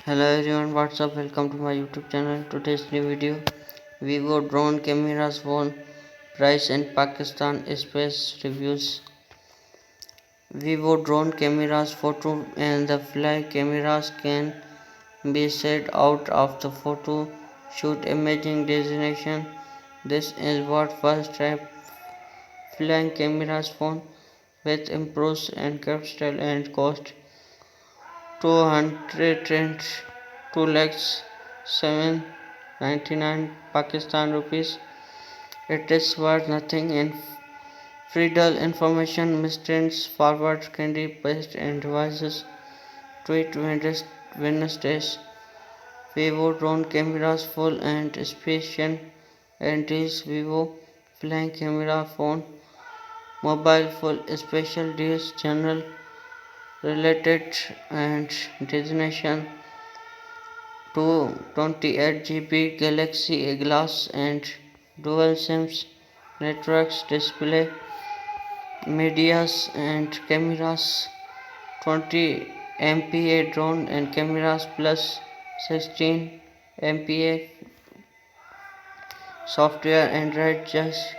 Hello everyone, what's up? Welcome to my YouTube channel. Today's new video, Vivo drone cameras phone price in Pakistan space reviews. Vivo drone cameras photo and the fly cameras can be set out of the photo shoot imaging destination. This is what first type flying cameras phone with improved and style and cost 202 lakhs 799 Pakistan rupees. It is worth nothing in Freedom information misstatements forward candy paste and devices tweet Wednesdays. Vivo drone cameras full and special entries. Vivo flying camera phone mobile full special deals general related and destination 228 GB Galaxy Glass and dual SIMs networks display medias and cameras 20 MPa drone and cameras plus 16 MPa software Android just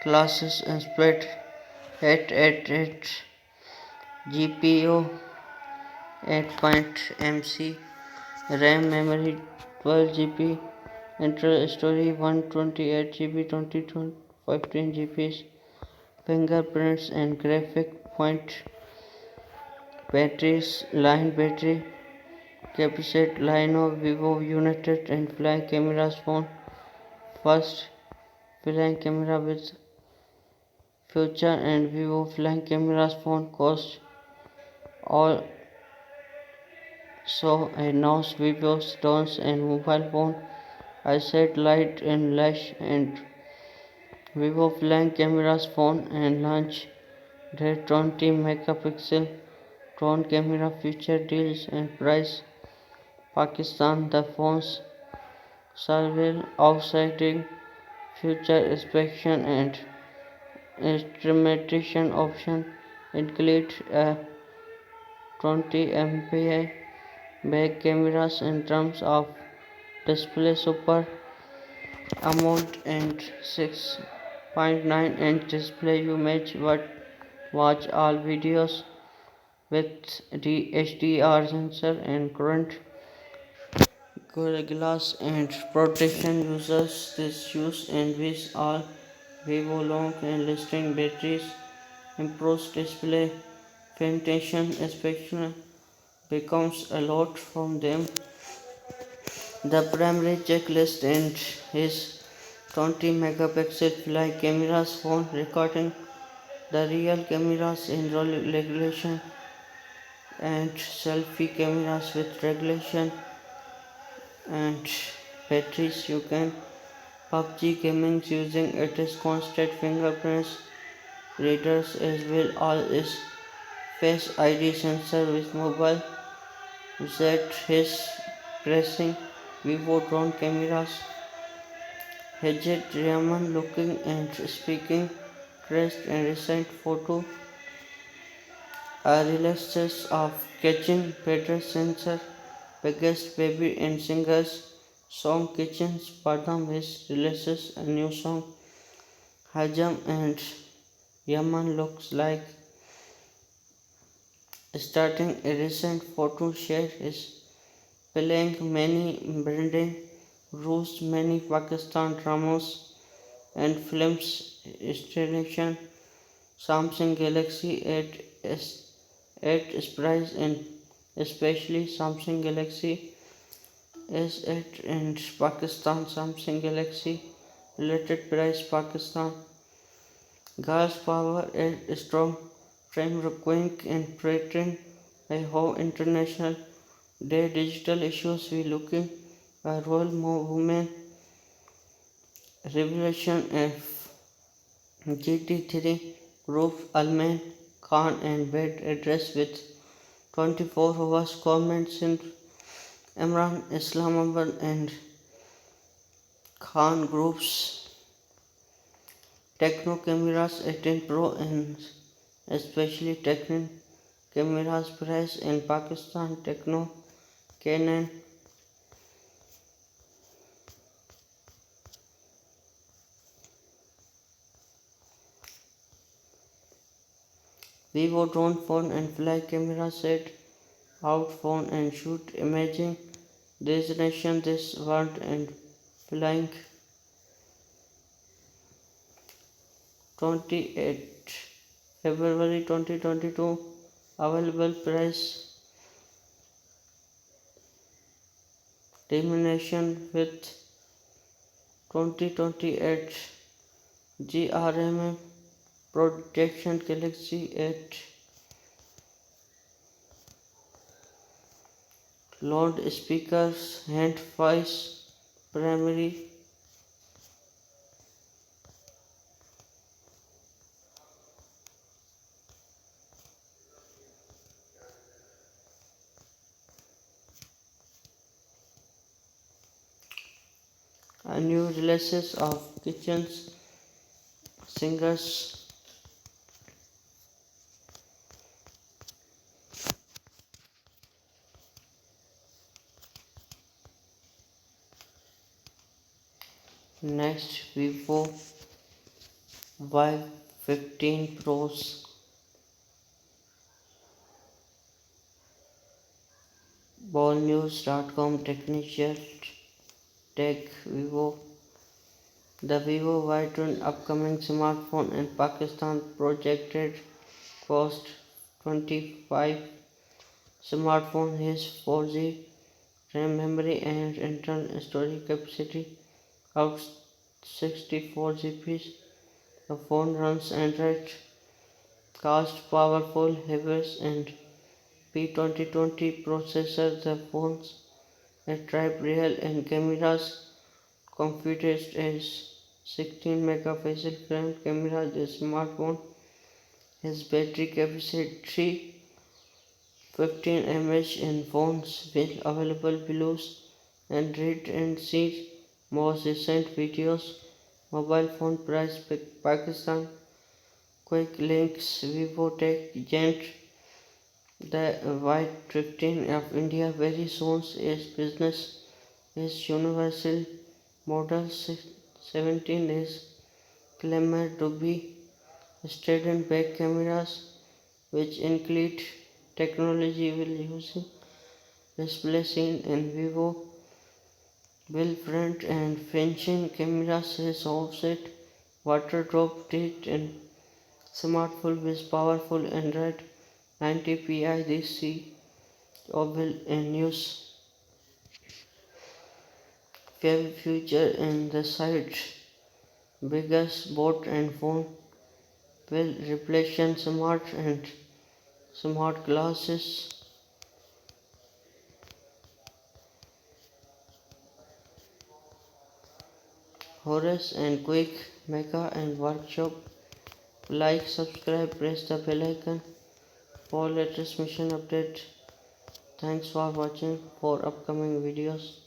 classes and split 888 GPU 8.MC RAM memory 12 GB internal storage 128 GB 15 GB fingerprints and graphic point batteries line battery capacity line of Vivo United and flying cameras phone first flying camera with future and Vivo flying cameras phone cost all so announced Vivo stones and mobile phone I said light and lash and Vivo flying cameras phone and launch their 20 megapixel drone camera feature deals and price. Pakistan the phones survey outside future inspection and instrumentation option include a 20 MP back cameras in terms of display super AMOLED and 6.9-inch display image but watch all videos with the HDR sensor and current glass and protection users this use and with all Vivo long and lasting batteries improves display presentation especially becomes a lot from them. The primary checklist and is 20 megapixel fly cameras phone recording the real cameras in regulation and selfie cameras with regulation and batteries you can PUBG gaming using its constant fingerprints readers as well as its face ID sensor with mobile Z his pressing Vivo drone cameras Hedged Raman looking and speaking dressed in recent photo a relentless of catching better sensor biggest baby and singers song kitchens Padam is releases a new song Hajam and Yaman looks like starting a recent photo share is playing many branding rules many Pakistan dramas and films installation Samsung Galaxy 8 is price and especially Samsung Galaxy S8 and Pakistan Samsung Galaxy related price Pakistan gas power and strong frame requiring and pretend by how international day digital issues we looking a role women revelation of GT3 group Alman Khan and bed address with 24 hours comments in Imran Islamabad and Khan groups Techno cameras 18 Pro and especially Techno cameras price in Pakistan Techno Canon, Vivo drone phone and fly camera set out phone and shoot imaging destination this world and flying 28 February 2022 available price termination with 2028 GRM protection Galaxy 8 loudspeakers hand voice primary a new releases of kitchens singers next Vivo Y15 Pros ballnews.com technician tech Vivo the Vivo Y20 upcoming smartphone in Pakistan projected cost 25 smartphone has 4G RAM memory and internal storage capacity of 64 GB. The phone runs Android cast powerful Hibis and P2020 processor. The phone's attract real and cameras configured as 16 megapixel front camera. The smartphone has battery capacity 15 mAh in phones with available below and read and see most recent videos. Mobile phone price Pakistan quick links Vivo Tech Gent the Y15 of India very soon is business is universal model 17 is claimed to be student back cameras which include technology will using display scene in Vivo will front and facing cameras has offset water drop date and smartphone with powerful Android 90 Pi this see will in use future in the site biggest boat and phone will replace smart and smart glasses Horace and quick mega and workshop like subscribe press the bell icon for latest mission update. Thanks for watching for upcoming videos.